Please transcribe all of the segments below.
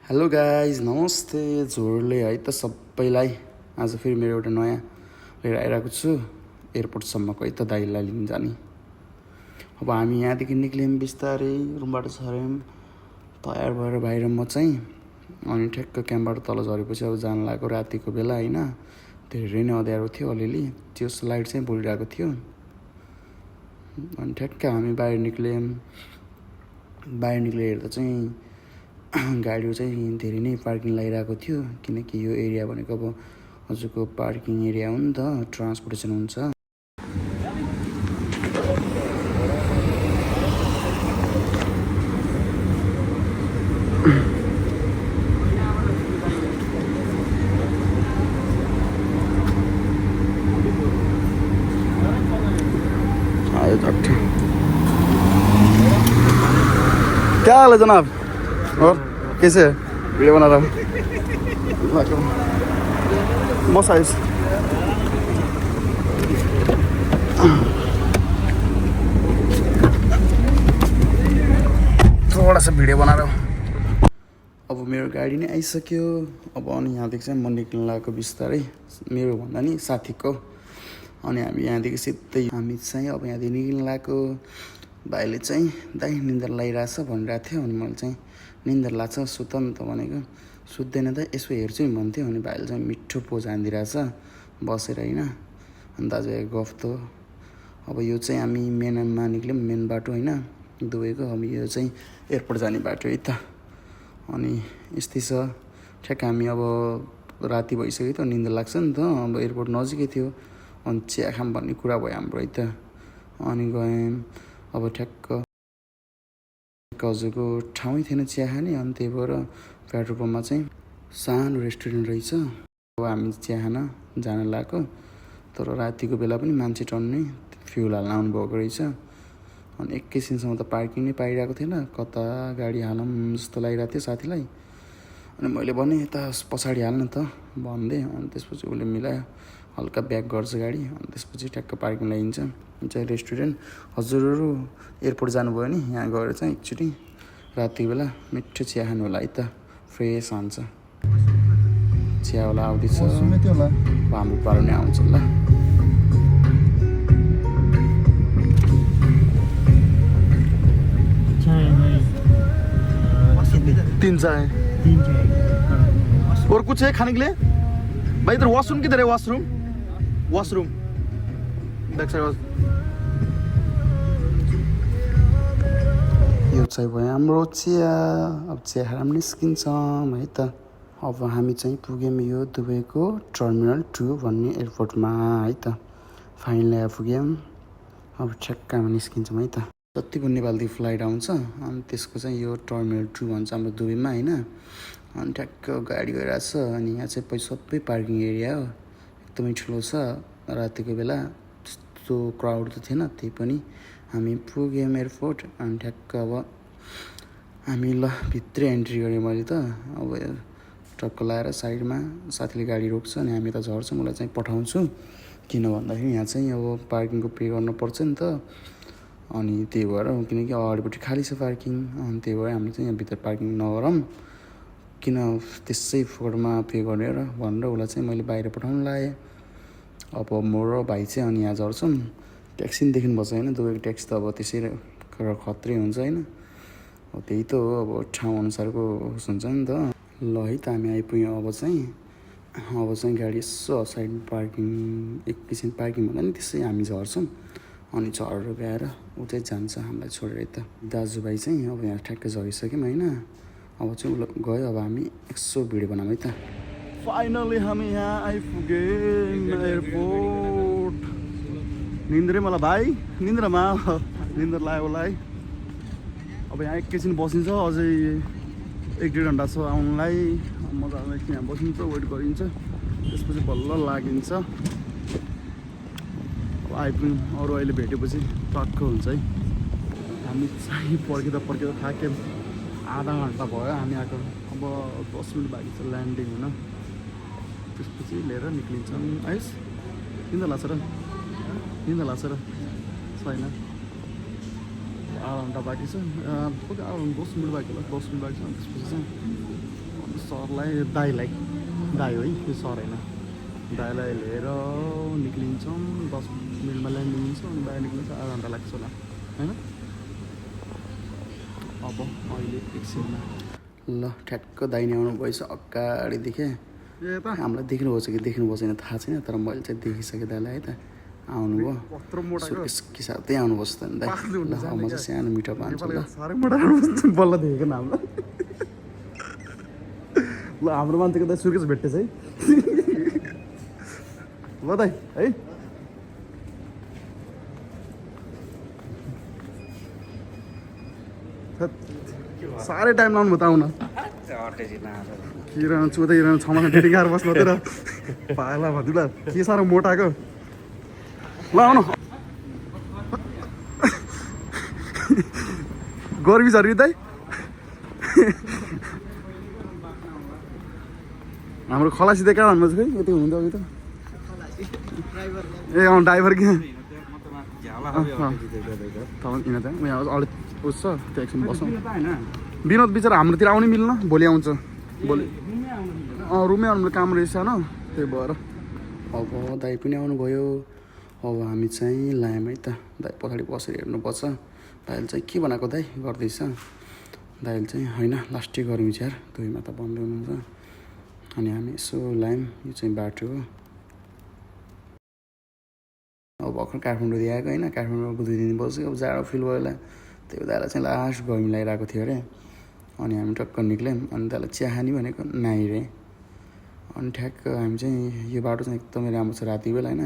Hello guys नमस्ते झोरले है त सबैलाई आज फेरि मेरो एउटा नयाँ लिएर आइरहेको छु एयरपोर्टसम्मको है त दाइलाई लिन जाने। अब हामी यहाँदेखि निक्ल्यौँ बिस्तारै रुमबाट झऱ्यौँ तयार भएर बाहिर म चाहिँ अनि ठ्याक्क क्याम्पबाट तल झरेपछि अब जान लागेको रातिको बेला होइन धेरै नै अँध्यारो थियो अलिअलि त्यो लाइट चाहिँ बलिरहेको थियो अनि ठ्याक्क हामी बाहिर निक्ल्यौँ। बाहिर निक्लेर हेर्दा चाहिँ गाडी चाहिँ धेरै नै पार्किङ लगाइरहेको थियो किनकि यो एरिया भनेको अब हजुरको पार्किङ एरिया हो नि त ट्रान्सपोर्टेसन हुन्छ। आयो डॉक्टर क्या हाल है जनाब और कैसे वीडियो बना रहा हूँ मसाइज थोड़ा सा भिडियो बना रहा हूँ। अब मेरो गाडी नै आइसक्यो। अब अनि यहाँदेखि चाहिँ म निक्लिन लागेको बिस्तारै मेरो भन्दा नि साथीको अनि हामी यहाँदेखि सिधै हामी चाहिँ अब यहाँदेखि निक्लिन लागेको। भाइले चाहिँ दाइ निन्द्रा लागिरहेछ भनिरहेको थियो अनि मैले चाहिँ निन्द्रा लाग्छ सुत नि त भनेको सुत्दैन त यसो हेर्छु नि भन्थ्यो अनि भाइले चाहिँ मिठो पोज हानिदिरहेछ बसेर होइन अनि दाजुभाइ गफ त अब यो चाहिँ हामी मेनमा निक्ल्यौँ मेन बाटो होइन दुबईको। अब यो चाहिँ एयरपोर्ट जाने बाटो है त अनि यस्तै छ ठ्याक्क हामी अब राति भइसक्यो त निन्द्रा लाग्छ नि त अब एयरपोर्ट नजिकै थियो अनि चिया खाम भन्ने कुरा भयो हाम्रो है त अनि गयौँ। अब ठ्याक्क हजुरको ठाउँै थिएन चिया खाने अनि त्यही भएर पेट्रोल पम्पमा चाहिँ सानो रेस्टुरेन्ट रहेछ अब हामी चिया खान जान लागेको तर रातिको बेला पनि मान्छे टन्नै फ्युल हाल्न आउनुभएको रहेछ अनि एकैछिनसम्म त पार्किङ नै पाइरहेको थिएन कता गाडी हालौँ जस्तो लागिरहेको थियो साथीलाई अनि मैले भने यता पछाडि हाल्न त भन्दै अनि त्यसपछि उसले मिलायो हल्का ब्याक गर्छ गाडी अनि त्यसपछि ठ्याक्क पार्किङ लगाइन्छ चाहिँ रेस्टुरेन्ट। हजुरहरू एयरपोर्ट जानुभयो नि यहाँ गएर चाहिँ एकचोटि रातिको बेला मिठो चिया खानु होला है त फ्रेस हुन्छ चियावाला आउँदैछ हाम्रो पालो नै आउँछ ल। तीन चाय और कुछ है खाने के लिए भाई इधर वॉशरूम किधर है वॉशरूम वॉशरूम बैक साइड यो चाहिँ भयो हाम्रो चिया अब चिया खाएर पनि निस्किन्छौँ है त। अब हामी चाहिँ पुग्यौँ यो दुबईको टर्मिनल 2 भन्ने एयरपोर्टमा है त फाइनली आइपुग्यौँ। अब ठ्याक्क हामी निस्किन्छौँ है त जति पनि नेपालदेखि फ्लाइट आउँछ अनि त्यसको चाहिँ यो टर्मिनल 2 भन्छ हाम्रो दुबईमा होइन अनि ठ्याक्क गाडी गइरहेछ अनि यहाँ चाहिँ सबै पार्किङ एरिया हो एकदमै ठुलो छ रातिको बेला त्यस्तो क्राउड त थिएन त्यही पनि हामी पुग्यौँ एयरपोर्ट अनि ठ्याक्क अब हामी ल भित्रै एन्ट्री गरेँ मैले त अब टक्क लाएर साइडमा साथीले गाडी रोक्छ अनि हामी त झर्छौँ उसलाई चाहिँ पठाउँछु किन भन्दाखेरि यहाँ चाहिँ अब पार्किङको पे गर्नुपर्छ नि त अनि त्यही भएर किनकि अगाडिपट्टि खाली छ पार्किङ अनि त्यही भएर हामीले चाहिँ यहाँभित्र पार्किङ नगरौँ किन त्यसै फोकटमा पे गरेर भनेर उसलाई चाहिँ मैले बाहिर पठाउनु लगाएँ। अब म र भाइ चाहिँ अनि यहाँ झर्छौँ ट्याक्सी पनि देख्नु पर्छ होइन दुबईको ट्याक्सी त अब त्यसै खत्रै हुन्छ होइन अब त्यही त हो अब ठाउँ अनुसारको हुन्छ नि त ल है त हामी आइपुग्यौँ। अब चाहिँ गाडी यसो साइड पार्किङ एकैछिन पार्किङ भन्दा नि त्यसै हामी झर्छौँ अनि झरेर गएर ऊ चाहिँ जान्छ हामीलाई छोडेर त दाजुभाइ चाहिँ अब यहाँ ठ्याक्कै झरिसक्यौँ होइन अब चाहिँ उसलाई गयो अब हामी यसो भिडियो बनाऊँ है त। फाइनली हामी यहाँ आइपुग्यौँ एयरपोर्ट निन्द्रै मलाई भाइ निन्द्रामा निन्द्रा लाग्यो होला है। अब यहाँ एकैछिन बसिन्छ अझै 1-1.5 घन्टा छ आउनुलाई मजाले यहाँ बसिन्छ वेट गरिन्छ त्यसपछि बल्ल लागिन्छ। अब आइपुग्यौँ अरू अहिले भेटेपछि टक्क हुन्छ है। हामी चाहिँ पर्खिँदा थाक्यौँ आधा घन्टा भयो हामी आएको अब 10 मिनट बाँकी छ ल्यान्डिङ हुन त्यसपछि लिएर निक्लिन्छौँ। आइस निन्द्रा लाग्छ र छैन आधा घन्टा बाँकी छ 10 मिनट बाँकी होला 10 मिनट बाँकी छ त्यसपछि चाहिँ सरलाई दाई हो है यो सर होइन दाइलाई लिएर निक्लिन्छौँ 10 मिनटमा ल्यान्डिङ हुन्छ अनि दाइ निक्लिन्छ आधा घन्टा लाग्छ होला होइन अब अहिले एकछिनमा ल ठ्याक्क दाइ नै आउनु भएछ अगाडि देखेँ हामीलाई देख्नुभएको छ कि देख्नुभएको छैन थाहा छैन तर मैले चाहिँ देखिसकेँ दाइलाई है त आउनुभयो कि साथ त्यही आउनुपर्छ त नि दाइ ल म चाहिँ सानो मिठो पान्छु ल बल्ल देखेको नाम ल हाम्रो मान्छेको दाइ सुर्केश भेट्टेछ है ल दाइ है साह्रै टाइम लाउनु भयो त आउन किरण चुँदै किरण 6 महिना डेटिङ गाह्रो बस्नु तर पाला भन्नु ल के साह्रो मोटाको ल आउनु गर्मी झर्की दाइ हाम्रो खलासी त कहाँ भन्नु खै यति हुनुहुन्थ्यो अघि त ए ड्राइभर क्या यहाँ अलिक उस छ त्यो एकछिन बसौँ विनोद बिचरा हाम्रोतिर आउनै मिल्न भोलि आउँछ भोलि रुममै आउनु काम रहेछ सानो त्यही भएर अब दाइ पनि आउनुभयो अब हामी चाहिँ लायौँ है त दाइ पछाडि बसेर हेर्नुपर्छ दाइले चाहिँ के बनाएको दाइ गर्दैछ दाइले चाहिँ होइन लास्टै गर्मी यार दुईमा त भन्दै हुनुहुन्छ अनि हामी यसो लायौँ यो चाहिँ बाटो हो अब भर्खर काठमाडौँ आएको होइन काठमाडौँमा 2 दिन बस्यो अब जाडो फिल भयो होला त्यही दाइलाई चाहिँ लास्ट गर्मी लगाइरहेको थियो अरे अनि हामी टक्क निक्ल्यौँ अनि दाइलाई चिया खाने भनेको नाइ रे अनि ठ्याक्क हामी चाहिँ यो बाटो चाहिँ एकदमै राम्रो छ राति बेला होइन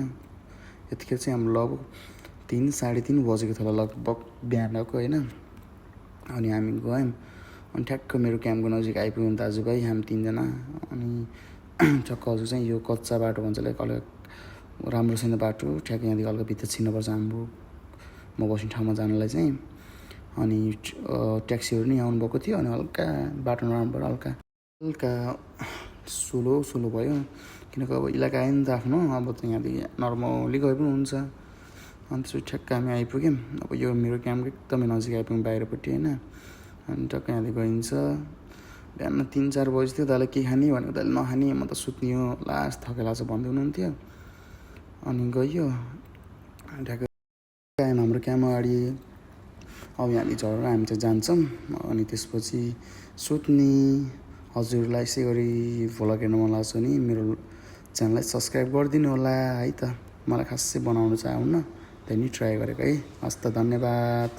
यतिखेर चाहिँ हाम्रो लगभग 3-3:30 बजेको थियो होला लगभग बिहानको होइन अनि हामी गयौँ अनि ठ्याक्क मेरो क्याम्पको नजिक आइपुग्यौँ दाजुभाइ हामी 3 जना अनि ठक्क हजुर चाहिँ यो कच्चा बाटो भन्छ लाइक अलिक राम्रो छैन बाटो ठ्याक्क यहाँदेखि अलिक भित्र छिर्नुपर्छ हाम्रो म बस्ने ठाउँमा जानलाई चाहिँ अनि ट्याक्सीहरू नि आउनुभएको थियो अनि हल्का बाटो नराम्रो हल्का स्लो भयो किनकि अब इलाका आयो नि त आफ्नो अब चाहिँ यहाँदेखि नर्मली गए पनि हुन्छ अनि त्यसपछि ठ्याक्क हामी आइपुग्यौँ अब यो मेरो क्याम्पको एकदमै नजिक आइपुग्यौँ बाहिरपट्टि होइन अनि टक्क यहाँदेखि गइन्छ बिहान 3-4 बजी थियो दाइले के खाने भनेको दाइले नखाने म त सुत्ने हो लास्ट थकेला छ भन्दै हुनुहुन्थ्यो अनि गयो ठ्याक्क आयौँ हाम्रो क्याम्प अगाडि अब यहाँदेखि झरेर हामी चाहिँ जान्छौँ अनि त्यसपछि सुत्ने हजुरलाई यसै गरी भ्लग हेर्नु मन लाग्छ भने मेरो च्यानललाई सब्सक्राइब गरिदिनु होला है त मलाई खासै बनाउनु चाहिँ आउन त्यही नि ट्राई गरेको है हस् त धन्यवाद।